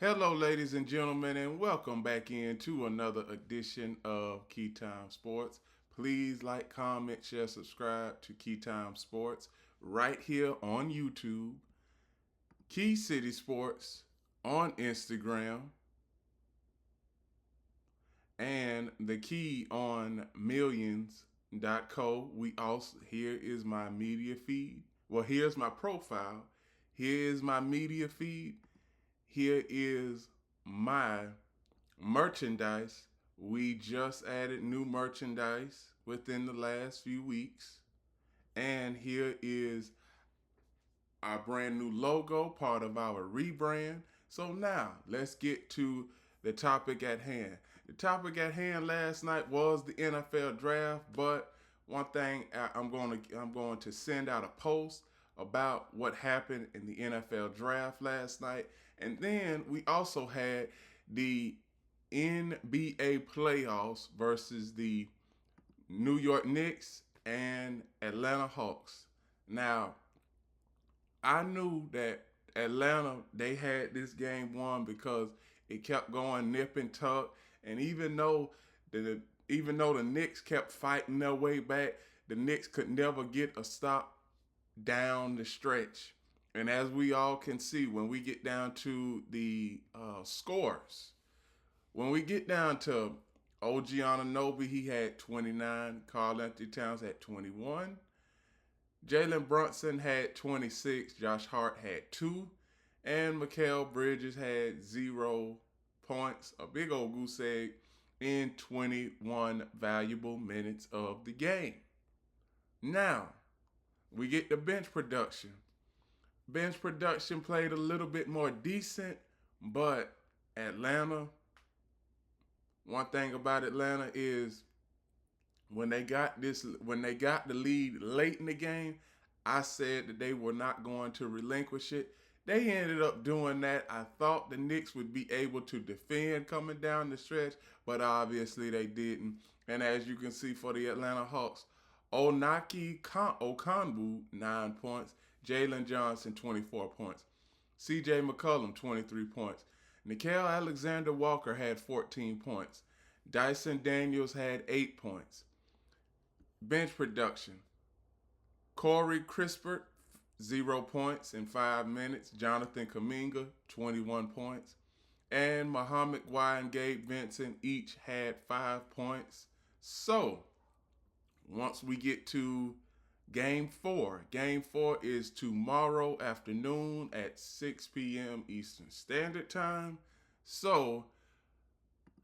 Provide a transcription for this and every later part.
Hello, ladies and gentlemen, and welcome back into another edition of Keytime Sports. Please like, comment, share, subscribe to Keytime Sports right here on YouTube, Key City Sports on Instagram, and the Key on millions.co. We also here is my media feed. Well, here's my profile. Here is my media feed. Here is my merchandise. We just added new merchandise within the last few weeks. And here is our brand new logo, part of our rebrand. So now let's get to the topic at hand. The topic at hand last night was the NFL draft, but one thing I'm going to send out a post about what happened in the NFL draft last night. And then we also had the NBA playoffs versus the New York Knicks and Atlanta Hawks. Now, I knew that Atlanta, they had this game won because it kept going nip and tuck. And even though the Knicks kept fighting their way back, the Knicks could never get a stop down the stretch. And as we all can see, when we get down to the scores, when we get down to OG Anunoby, he had 29. Karl Anthony Towns had 21. Jalen Brunson had 26. Josh Hart had 2. And Mikal Bridges had 0 points. A big old goose egg in 21 valuable minutes of the game. Now, we get the bench production. Bench production played a little bit more decent, but Atlanta, one thing about Atlanta is when they got the lead late in the game, I said that they were not going to relinquish it. They ended up doing that. I thought the Knicks would be able to defend coming down the stretch, but obviously they didn't. And as you can see for the Atlanta Hawks, Okongwu, 9 points. Jalen Johnson, 24 points. C.J. McCollum, 23 points. Nickeil Alexander-Walker had 14 points. Dyson Daniels had 8 points. Bench production. Corey Crispert, 0 points in 5 minutes. Jonathan Kuminga, 21 points. And Muhammad Y and Gabe Vincent each had 5 points. So, once we get to Game 4. Game 4 is tomorrow afternoon at 6 p.m. Eastern Standard Time. So,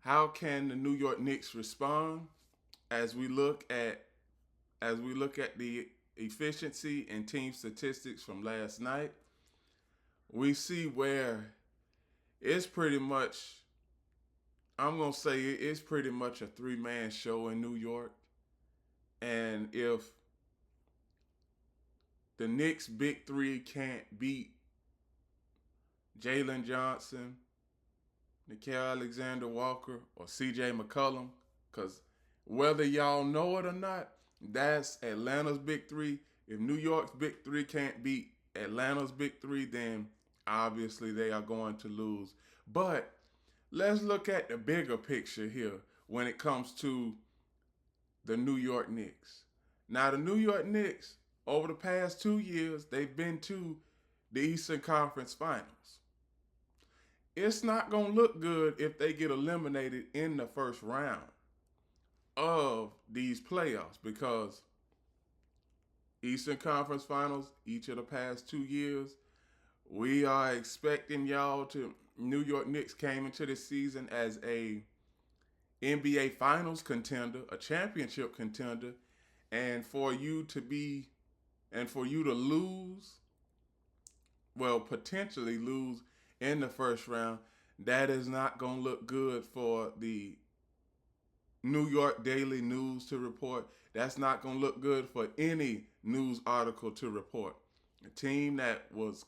how can the New York Knicks respond as we look at the efficiency and team statistics from last night? We see where it's pretty much, I'm going to say it's pretty much a three-man show in New York. And if the Knicks' big three can't beat Jalen Johnson, Nickeil Alexander-Walker, or C.J. McCollum, because whether y'all know it or not, that's Atlanta's big three. If New York's big three can't beat Atlanta's big three, then obviously they are going to lose. But let's look at the bigger picture here when it comes to the New York Knicks. Now, the New York Knicks, over the past 2 years, they've been to the Eastern Conference Finals. It's not going to look good if they get eliminated in the first round of these playoffs, because Eastern Conference Finals, each of the past 2 years, we are expecting New York Knicks came into this season as a NBA Finals contender, a championship contender, and for you to lose, well, potentially lose in the first round, that is not going to look good for the New York Daily News to report. That's not going to look good for any news article to report. A team that was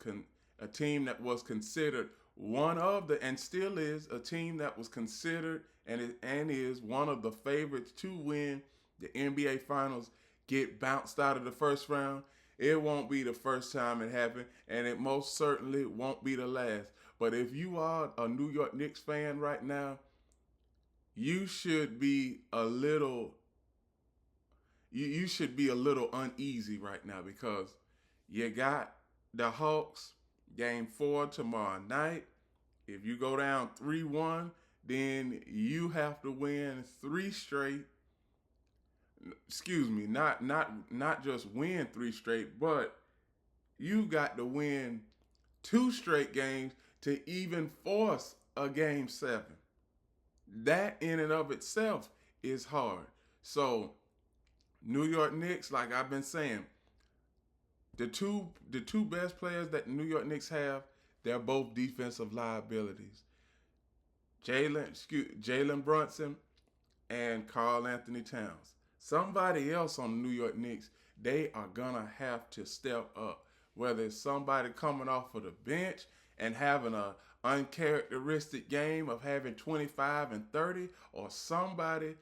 considered one of the, and still is, a team that was considered and is one of the favorites to win the NBA Finals, get bounced out of the first round. It won't be the first time it happened, and it most certainly won't be the last. But if you are a New York Knicks fan right now, you should be a little you should be a little uneasy right now because you got the Hawks game 4 tomorrow night. If you go down 3-1, then you have to win 3 straight. Excuse me, not just win 3 straight, but you got to win 2 straight games to even force a game 7. That in and of itself is hard. So New York Knicks, like I've been saying, the two best players that the New York Knicks have, they're both defensive liabilities. Jalen Brunson and Karl Anthony Towns. Somebody else on the New York Knicks, they are gonna have to step up. Whether it's somebody coming off of the bench and having a uncharacteristic game of having 25 and 30, or somebody,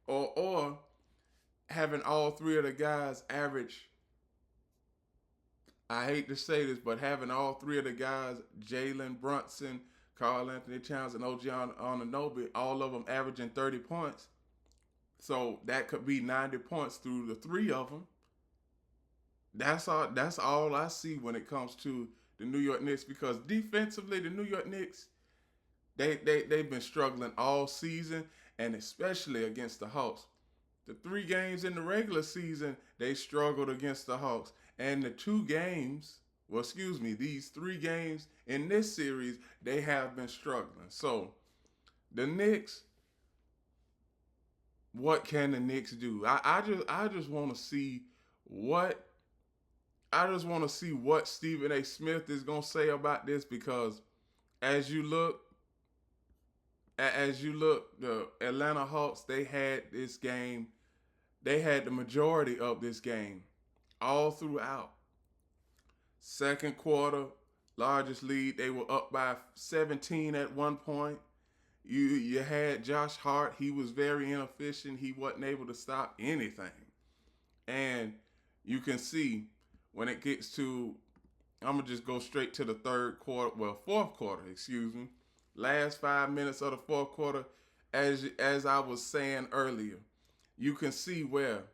or having all 3 of the guys average. I hate to say this, but having all 3 of the guys, Jalen Brunson, Karl Anthony Towns, and OG Anunoby, all of them averaging 30 points. So that could be 90 points through the 3 of them. That's all I see when it comes to the New York Knicks, because defensively, the New York Knicks, they've been struggling all season, and especially against the Hawks. The 3 games in the regular season, they struggled against the Hawks. And these 3 games in this series, they have been struggling. So the Knicks, what can the Knicks do? I just want to see what Stephen A. Smith is gonna say about this, because as you look, the Atlanta Hawks, they had this game. They had the majority of this game all throughout. Second quarter, largest lead. They were up by 17 at one point. You had Josh Hart. He was very inefficient. He wasn't able to stop anything. And you can see when it gets to, I'm going to just go straight to the fourth quarter, excuse me. Last 5 minutes of the fourth quarter, as I was saying earlier, you can see where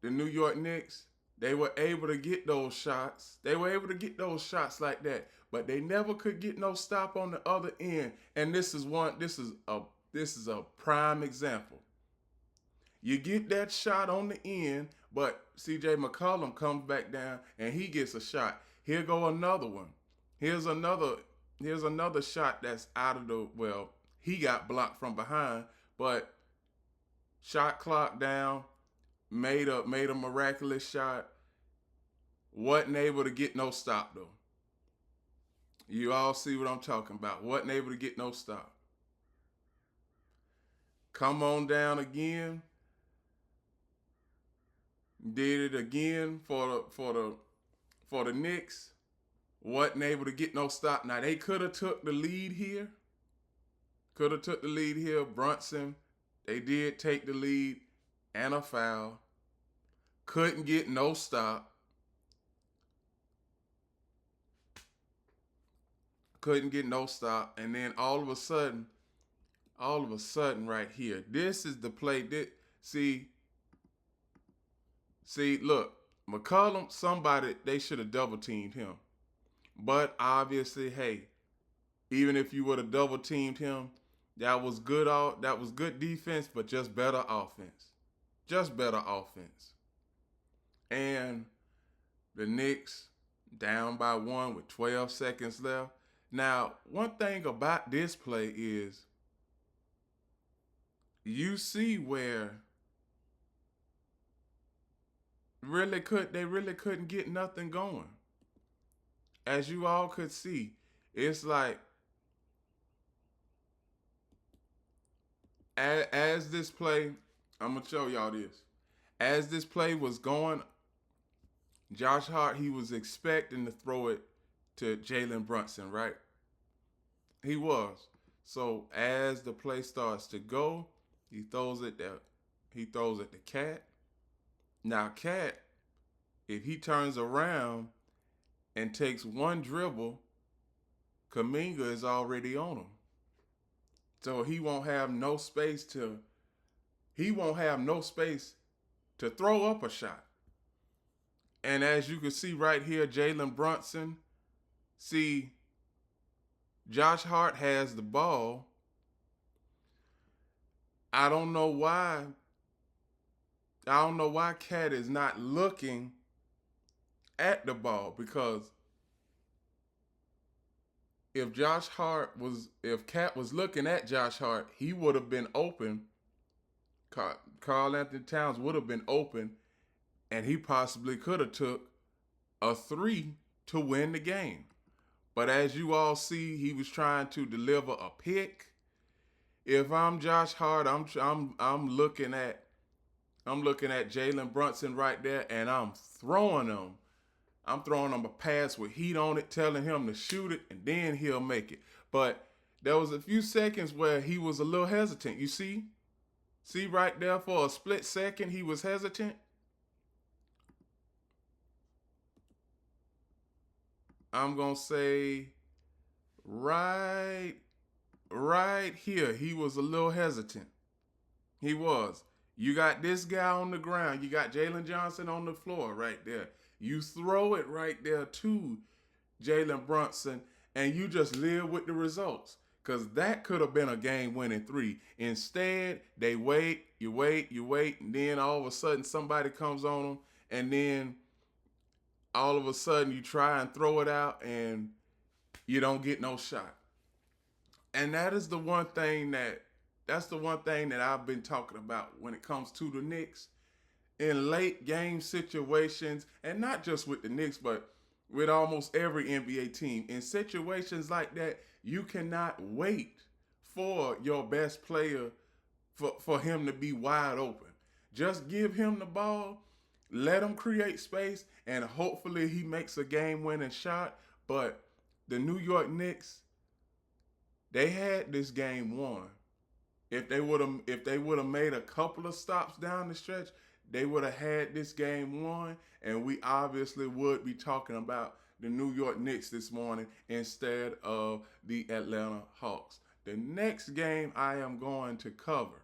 the New York Knicks, they were able to get those shots. They were able to get those shots like that, but they never could get no stop on the other end. And this is a prime example. You get that shot on the end, but CJ McCollum comes back down and he gets a shot. Here go another one. Here's another shot that's out of he got blocked from behind, but shot clock down, made a miraculous shot. Wasn't able to get no stop though. You all see what I'm talking about. Wasn't able to get no stop. Come on down again. Did it again for the Knicks. Wasn't able to get no stop. Now they could have took the lead here. Brunson, they did take the lead and a foul. Couldn't get no stop. And then all of a sudden right here, this is the play. See, look, McCollum, they should have double teamed him. But obviously, hey, even if you would have double teamed him, that was good defense, but just better offense. And the Knicks down by 1 with 12 seconds left. Now, one thing about this play is you see where they really couldn't get nothing going. As you all could see, it's like as this play, I'm going to show y'all this. As this play was going, Josh Hart, he was expecting to throw it to Jalen Brunson, right? He was. So as the play starts to go, he throws it to Cat. Now Cat, if he turns around and takes one dribble, Kuminga is already on him. So he won't have no space to throw up a shot. And as you can see right here, Jalen Brunson, see Josh Hart has the ball. I don't know why Cat is not looking at the ball, because if Cat was looking at Josh Hart, he would have been open. Karl Anthony Towns would have been open, and he possibly could have took a 3 to win the game. But as you all see, he was trying to deliver a pick. If I'm Josh Hart, I'm looking at Jalen Brunson right there, and I'm throwing him a pass with heat on it, telling him to shoot it, and then he'll make it. But there was a few seconds where he was a little hesitant. You see? See right there, for a split second, he was hesitant. I'm going to say right here, he was a little hesitant. He was. You got this guy on the ground. You got Jalen Johnson on the floor right there. You throw it right there to Jalen Brunson, and you just live with the results, because that could have been a game-winning 3. Instead, they wait, you wait, and then all of a sudden somebody comes on them, and then all of a sudden you try and throw it out, and you don't get no shot. And that's the one thing that I've been talking about when it comes to the Knicks. In late game situations, and not just with the Knicks, but with almost every NBA team, in situations like that, you cannot wait for your best player for him to be wide open. Just give him the ball, let him create space, and hopefully he makes a game-winning shot. But the New York Knicks, they had this game won. If they would have made a couple of stops down the stretch, they would have had this game won, and we obviously would be talking about the New York Knicks this morning instead of the Atlanta Hawks. The next game I am going to cover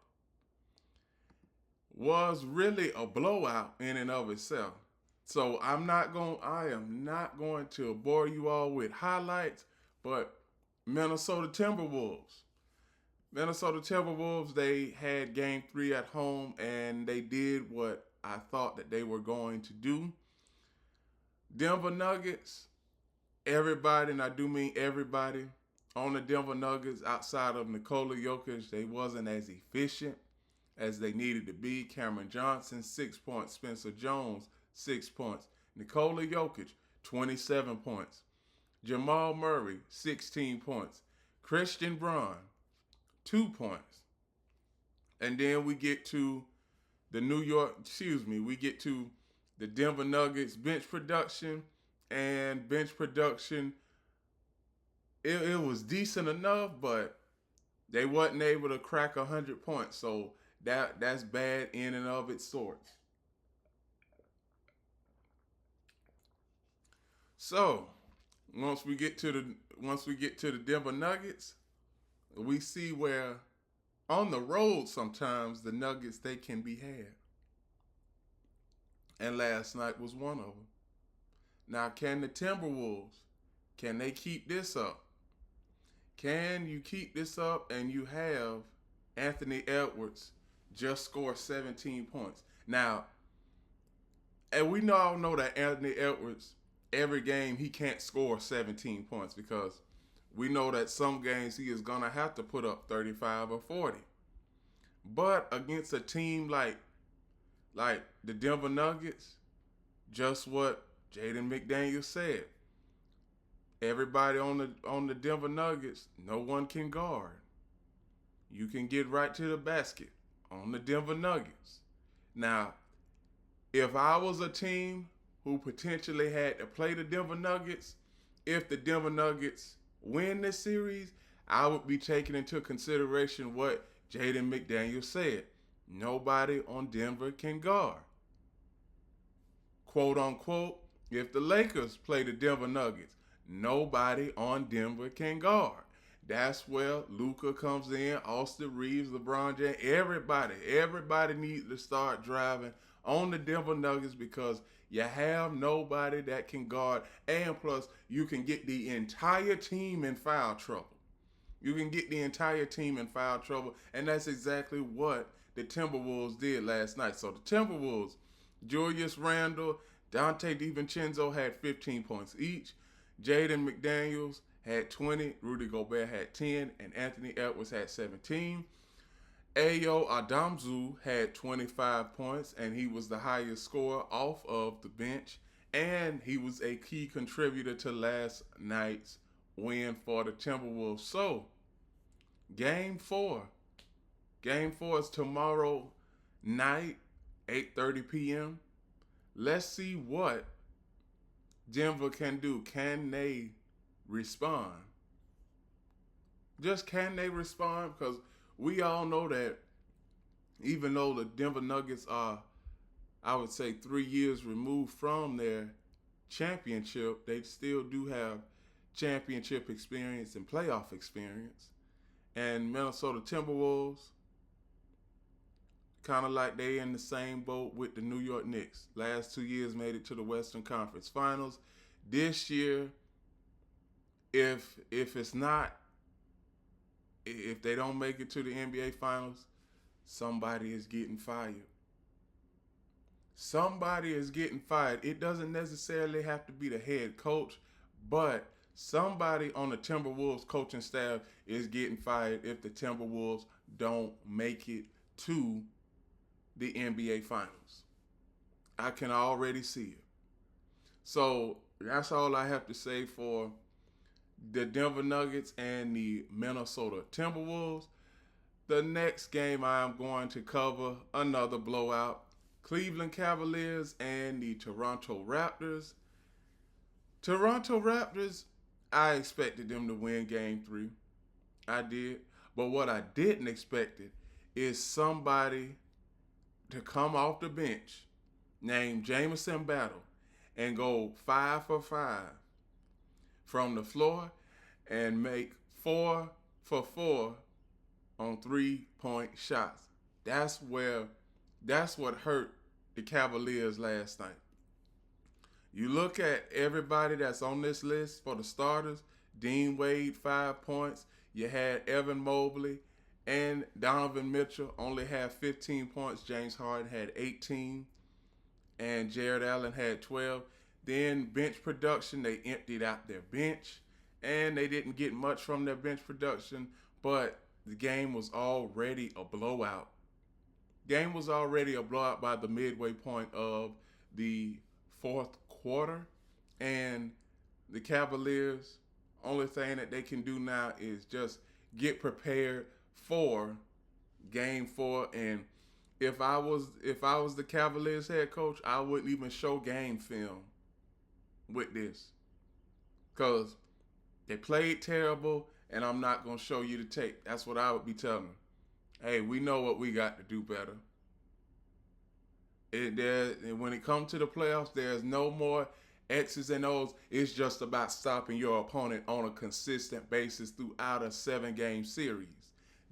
was really a blowout in and of itself. So I am not going to bore you all with highlights, but Minnesota Timberwolves, they had game 3 at home, and they did what I thought that they were going to do. Denver Nuggets, everybody, and I do mean everybody, on the Denver Nuggets outside of Nikola Jokic, they wasn't as efficient as they needed to be. Cameron Johnson, 6 points. Spencer Jones, 6 points. Nikola Jokic, 27 points. Jamal Murray, 16 points. Christian Braun, 2 points. And then we get to the Denver Nuggets bench production. And bench production, it was decent enough, but they wasn't able to crack 100 points. So that's bad in and of its sort. So once we get to the Denver Nuggets, we see where on the road sometimes the Nuggets, they can be had. And last night was one of them. Now, can the Timberwolves, can they keep this up? Can you keep this up and you have Anthony Edwards just score 17 points? Now, and we all know that Anthony Edwards, every game he can't score 17 points, because we know that some games he is going to have to put up 35 or 40. But against a team like the Denver Nuggets, just what Jaden McDaniels said. Everybody on the Denver Nuggets, no one can guard. You can get right to the basket on the Denver Nuggets. Now, if I was a team who potentially had to play the Denver Nuggets, if the Denver Nuggets win this series, I would be taking into consideration what Jaden McDaniels said. Nobody on Denver can guard. Quote unquote, if the Lakers play the Denver Nuggets, nobody on Denver can guard. That's where Luka comes in, Austin Reeves, LeBron James, everybody needs to start driving on the Denver Nuggets because you have nobody that can guard, and plus you can get the entire team in foul trouble. You can get the entire team in foul trouble, and that's exactly what the Timberwolves did last night. So the Timberwolves, Julius Randle, Dante DiVincenzo had 15 points each. Jaden McDaniels had 20, Rudy Gobert had 10, and Anthony Edwards had 17. Ayo Adamzu had 25 points, and he was the highest scorer off of the bench, and he was a key contributor to last night's win for the Timberwolves. So, Game 4. Game 4 is tomorrow night, 8:30 p.m. Let's see what Denver can do. Can they respond? Just can they respond? Because we all know that even though the Denver Nuggets are, I would say, 3 years removed from their championship, they still do have championship experience and playoff experience. And Minnesota Timberwolves, kind of like they in the same boat with the New York Knicks. Last 2 years made it to the Western Conference Finals. This year, if they don't make it to the NBA Finals, somebody is getting fired. Somebody is getting fired. It doesn't necessarily have to be the head coach, but somebody on the Timberwolves coaching staff is getting fired if the Timberwolves don't make it to the NBA Finals. I can already see it. So that's all I have to say for the Denver Nuggets and the Minnesota Timberwolves. The next game I'm going to cover, another blowout. Cleveland Cavaliers and the Toronto Raptors. Toronto Raptors, I expected them to win Game 3. I did. But what I didn't expect is somebody to come off the bench named Jamison Battle and go 5 for 5 from the floor and make 4 for 4 on 3-point shots. That's what hurt the Cavaliers last night. You look at everybody that's on this list for the starters. Dean Wade, 5 points. You had Evan Mobley and Donovan Mitchell only had 15 points. James Harden had 18. And Jared Allen had 12. Then bench production, they emptied out their bench. And they didn't get much from their bench production. But the game was already a blowout. Game was already a blowout by the midway point of the fourth quarter. And the Cavaliers, only thing that they can do now is just get prepared for Game 4. And if I was the Cavaliers head coach, I wouldn't even show game film with this. Because they played terrible, and I'm not going to show you the tape. That's what I would be telling them. Hey, we know what we got to do better. When it comes to the playoffs, there's no more X's and O's. It's just about stopping your opponent on a consistent basis throughout a 7-game series.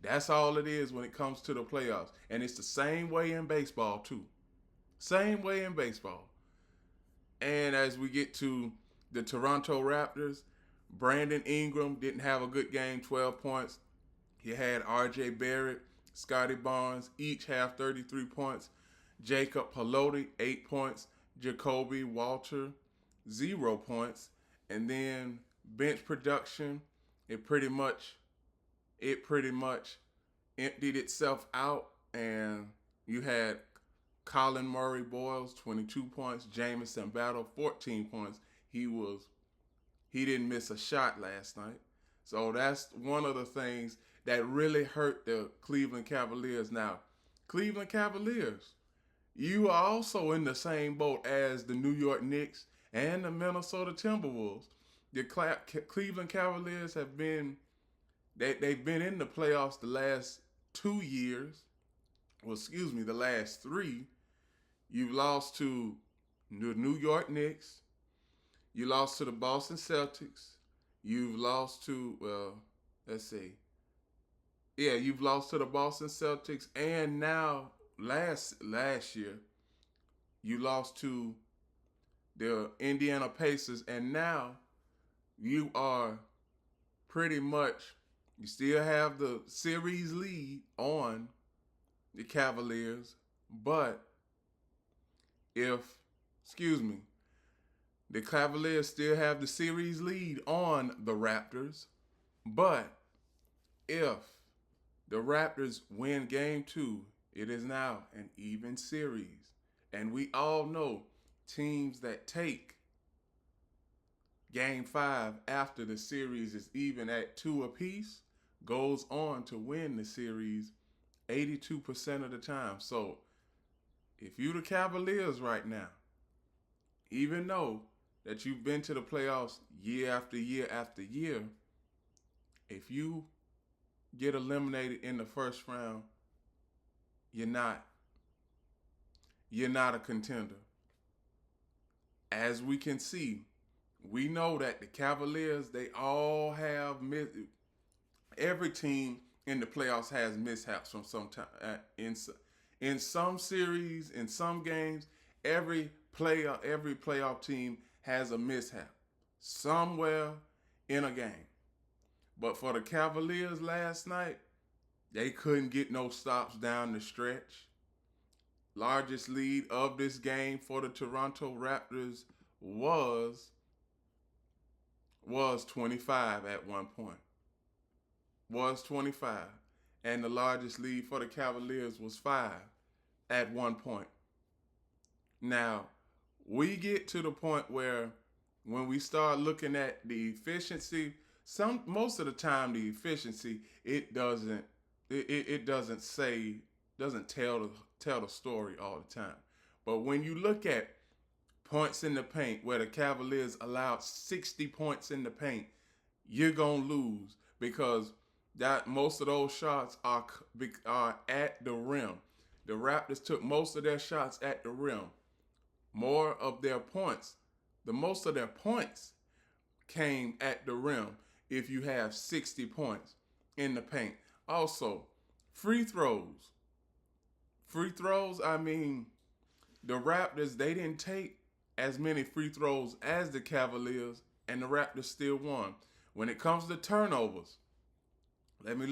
That's all it is when it comes to the playoffs. And it's the same way in baseball, too. Same way in baseball. And as we get to the Toronto Raptors, Brandon Ingram didn't have a good game, 12 points. You had R.J. Barrett, Scotty Barnes, each have 33 points. Jacob Pelote, 8 points. Jacoby Walter, 0 points. And then bench production, it pretty much emptied itself out. And you had Colin Murray Boyles, 22 points. Jamison Battle, 14 points. He didn't miss a shot last night. So that's one of the things that really hurt the Cleveland Cavaliers. Now, Cleveland Cavaliers, you are also in the same boat as the New York Knicks and the Minnesota Timberwolves. The Cleveland Cavaliers have been, they've been in the playoffs the last 2 years. The last 3. You've lost to the New York Knicks. You lost to the Boston Celtics. You've lost to, well, let's see. Yeah, you've lost to the Boston Celtics, and now last year you lost to the Indiana Pacers, and now you are pretty much, you still have the series lead on the Cavaliers, but if, excuse me, the Cavaliers still have the series lead on the Raptors, but if the Raptors win game 2, it is now an even series. And we all know teams that take game 5 after the series is even at 2 apiece goes on to win the series 82% of the time. So if you the Cavaliers right now, even though that you've been to the playoffs year after year after year, if you get eliminated in the first round, you're not a contender. As we can see, we know that the Cavaliers, they all have every team in the playoffs has mishaps from some time in some series, in some games. Every playoff team has a mishap somewhere in a game. But for the Cavaliers last night, they couldn't get no stops down the stretch. Largest lead of this game for the Toronto Raptors was 25 at one point. Was 25. And the largest lead for the Cavaliers was 5 at one point. Now, we get to the point where when we start looking at the efficiency, most of the time the efficiency, it doesn't tell the story all the time. But when you look at points in the paint, where the Cavaliers allowed 60 points in the paint, you're going to lose because that most of those shots are at the rim. The Raptors took most of their shots at the rim. Most of their points came at the rim if you have 60 points in the paint. Also, free throws. I mean, the Raptors, they didn't take as many free throws as the Cavaliers, and the Raptors still won. When it comes to turnovers, let me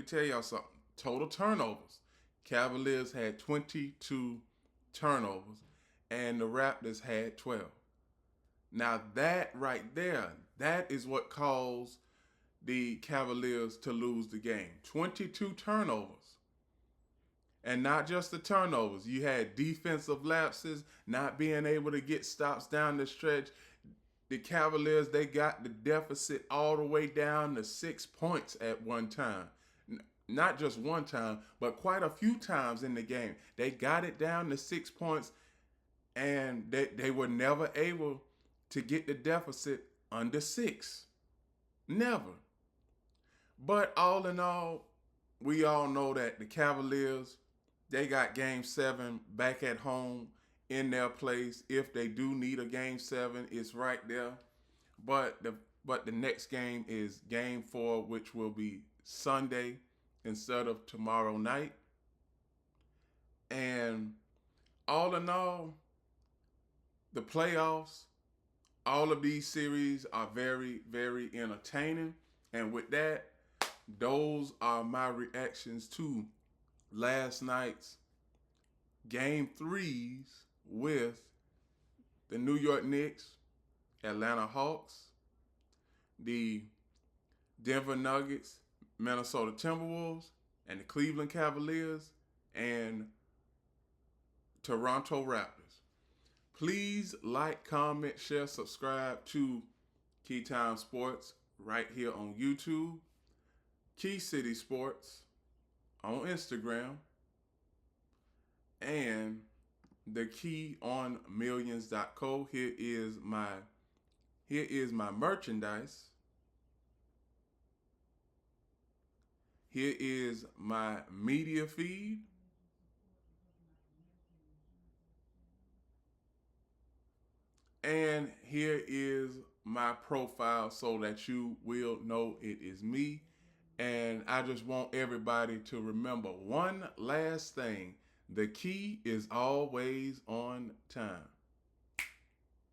tell y'all something. Total turnovers. Cavaliers had 22 turnovers, and the Raptors had 12. Now that right there, that is what caused the Cavaliers to lose the game. 22 turnovers. And not just the turnovers. You had defensive lapses, not being able to get stops down the stretch. The Cavaliers, they got the deficit all the way down to 6 points at one time. Not just one time, but quite a few times in the game. They got it down to 6 points, and they were never able to get the deficit under 6. Never. But all in all, we all know that the Cavaliers, they got game 7 back at home in their place. If they do need a game 7, it's right there. But the next game is game 4, which will be Sunday instead of tomorrow night. And all in all, the playoffs, all of these series are very, very entertaining. And with that, those are my reactions to last night's game 3s with the New York Knicks, Atlanta Hawks, the Denver Nuggets, Minnesota Timberwolves, and the Cleveland Cavaliers, and Toronto Raptors. Please like, comment, share, subscribe to Keytime Sports right here on YouTube, Key City Sports on Instagram, and the KeyOnMillions.co. Here is my merchandise. Here is my media feed. And here is my profile so that you will know it is me. And I just want everybody to remember one last thing: the key is always on time.